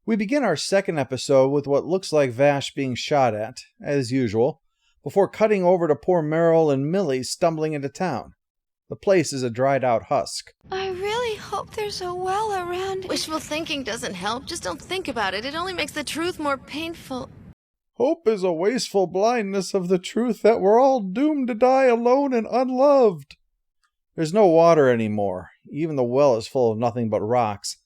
We begin our second episode with what looks like Vash being shot at, as usual, before cutting over to poor Meryl and Millie stumbling into town. The place is a dried-out husk. I really hope there's a well around. Wishful thinking doesn't help. Just don't think about it. It only makes the truth more painful. Hope is a wasteful blindness of the truth that we're all doomed to die alone and unloved. There's no water anymore. Even the well is full of nothing but rocks.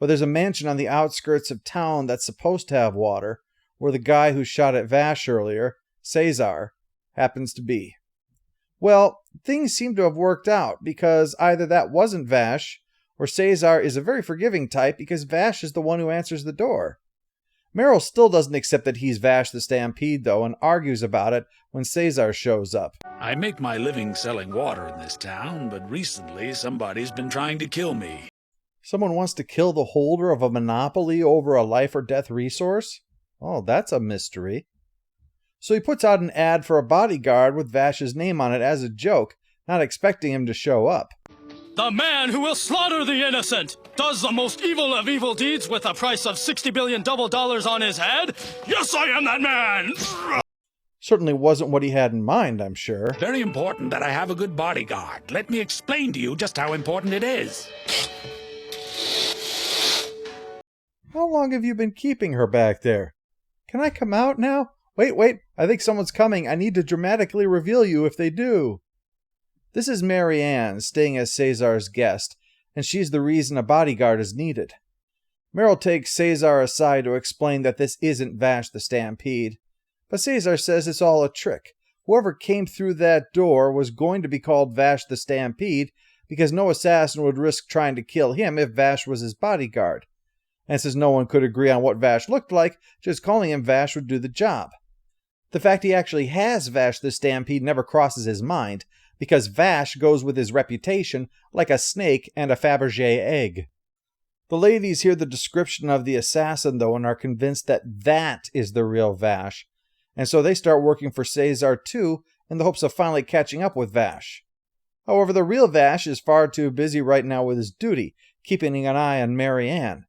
But there's a mansion on the outskirts of town that's supposed to have water, where the guy who shot at Vash earlier, Cesar, happens to be. Well, things seem to have worked out, because either that wasn't Vash, or Cesar is a very forgiving type because Vash is the one who answers the door. Meryl still doesn't accept that he's Vash the Stampede, though, and argues about it when Cesar shows up. I make my living selling water in this town, but recently somebody's been trying to kill me. Someone wants to kill the holder of a monopoly over a life-or-death resource? Oh, that's a mystery. So he puts out an ad for a bodyguard with Vash's name on it as a joke, not expecting him to show up. The man who will slaughter the innocent does the most evil of evil deeds with a price of $60 billion double dollars on his head? Yes, I am that man! Certainly wasn't what he had in mind, I'm sure. Very important that I have a good bodyguard. Let me explain to you just how important it is. How long have you been keeping her back there? Can I come out now? Wait, I think someone's coming. I need to dramatically reveal you if they do. This is Mary Ann, staying as Cesar's guest, and she's the reason a bodyguard is needed. Meryl takes Cesar aside to explain that this isn't Vash the Stampede, but Cesar says it's all a trick. Whoever came through that door was going to be called Vash the Stampede because no assassin would risk trying to kill him if Vash was his bodyguard. And since no one could agree on what Vash looked like, just calling him Vash would do the job. The fact he actually has Vash the Stampede never crosses his mind, because Vash goes with his reputation like a snake and a Fabergé egg. The ladies hear the description of the assassin, though, and are convinced that that is the real Vash, and so they start working for Cesar too, in the hopes of finally catching up with Vash. However, the real Vash is far too busy right now with his duty, keeping an eye on Mary Ann.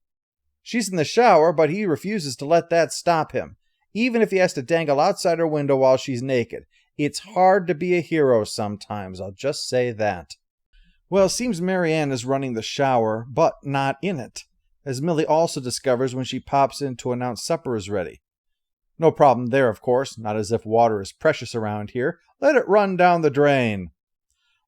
She's in the shower, but he refuses to let that stop him, even if he has to dangle outside her window while she's naked. It's hard to be a hero sometimes, I'll just say that. Well, it seems Mary Ann is running the shower, but not in it, as Millie also discovers when she pops in to announce supper is ready. No problem there, of course, not as if water is precious around here. Let it run down the drain.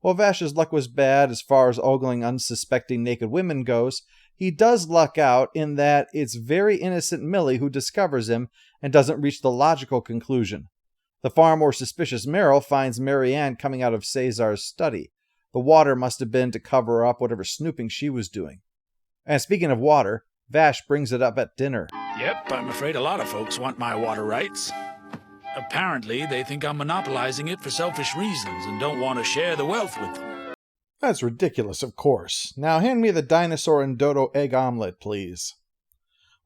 While Vash's luck was bad as far as ogling unsuspecting naked women goes, he does luck out in that it's very innocent Millie who discovers him and doesn't reach the logical conclusion. The far more suspicious Meryl finds Mary Ann coming out of Cesar's study. The water must have been to cover up whatever snooping she was doing. And speaking of water, Vash brings it up at dinner. Yep, I'm afraid a lot of folks want my water rights. Apparently, they think I'm monopolizing it for selfish reasons and don't want to share the wealth with them. That's ridiculous, of course. Now hand me the dinosaur and dodo egg omelet, please.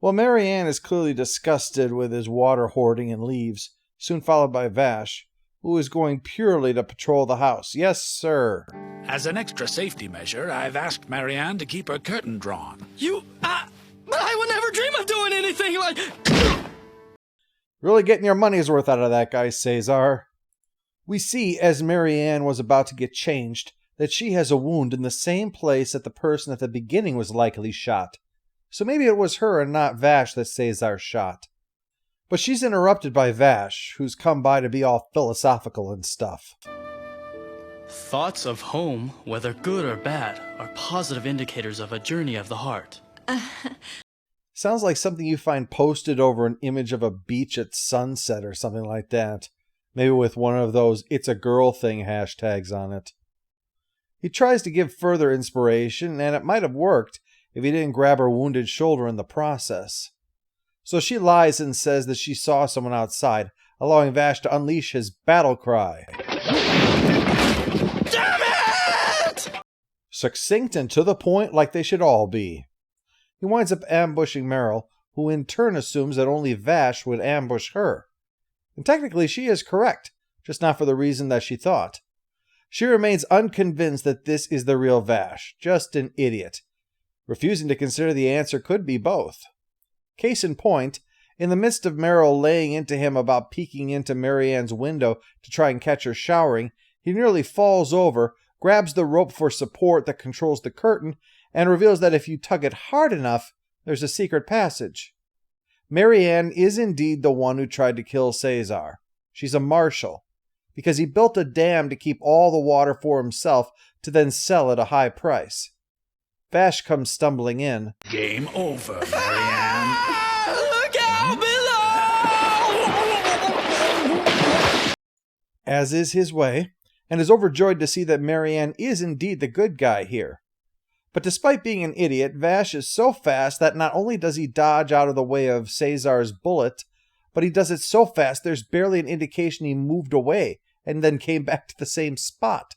Well, Mary Ann is clearly disgusted with his water hoarding and leaves, soon followed by Vash, who is going purely to patrol the house. Yes, sir. As an extra safety measure, I've asked Marianne to keep her curtain drawn. But I would never dream of doing anything like... Really getting your money's worth out of that guy, Cesar. We see, as Mary Ann was about to get changed, that she has a wound in the same place that the person at the beginning was likely shot. So maybe it was her and not Vash that Cesar shot. But she's interrupted by Vash, who's come by to be all philosophical and stuff. Thoughts of home, whether good or bad, are positive indicators of a journey of the heart. Sounds like something you find posted over an image of a beach at sunset or something like that. Maybe with one of those "it's a girl thing" hashtags on it. He tries to give further inspiration, and it might have worked if he didn't grab her wounded shoulder in the process. So she lies and says that she saw someone outside, allowing Vash to unleash his battle cry. Damn it! Succinct and to the point, like they should all be. He winds up ambushing Meryl, who in turn assumes that only Vash would ambush her. And technically she is correct, just not for the reason that she thought. She remains unconvinced that this is the real Vash, just an idiot, refusing to consider the answer could be both. Case in point, in the midst of Meryl laying into him about peeking into Marianne's window to try and catch her showering, he nearly falls over, grabs the rope for support that controls the curtain, and reveals that if you tug it hard enough, there's a secret passage. Marianne is indeed the one who tried to kill Cesar. She's a marshal, because he built a dam to keep all the water for himself to then sell at a high price. Vash comes stumbling in. Game over, Marianne. Look out below! As is his way, and is overjoyed to see that Marianne is indeed the good guy here. But despite being an idiot, Vash is so fast that not only does he dodge out of the way of Cesar's bullet, but he does it so fast there's barely an indication he moved away and then came back to the same spot.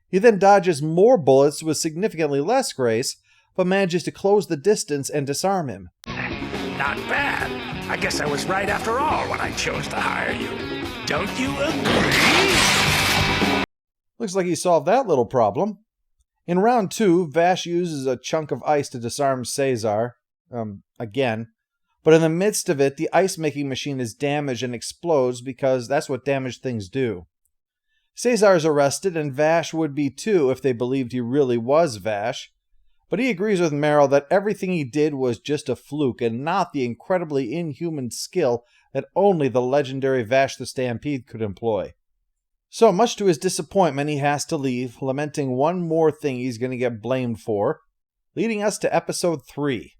He then dodges more bullets with significantly less grace, but manages to close the distance and disarm him. Not bad. I guess I was right after all when I chose to hire you. Don't you agree? Looks like he solved that little problem. In round 2, Vash uses a chunk of ice to disarm Cesar. Again. But in the midst of it, the ice-making machine is damaged and explodes because that's what damaged things do. Cesar is arrested, and Vash would be too if they believed he really was Vash. But he agrees with Meryl that everything he did was just a fluke and not the incredibly inhuman skill that only the legendary Vash the Stampede could employ. So, much to his disappointment, he has to leave, lamenting one more thing he's going to get blamed for, leading us to episode 3.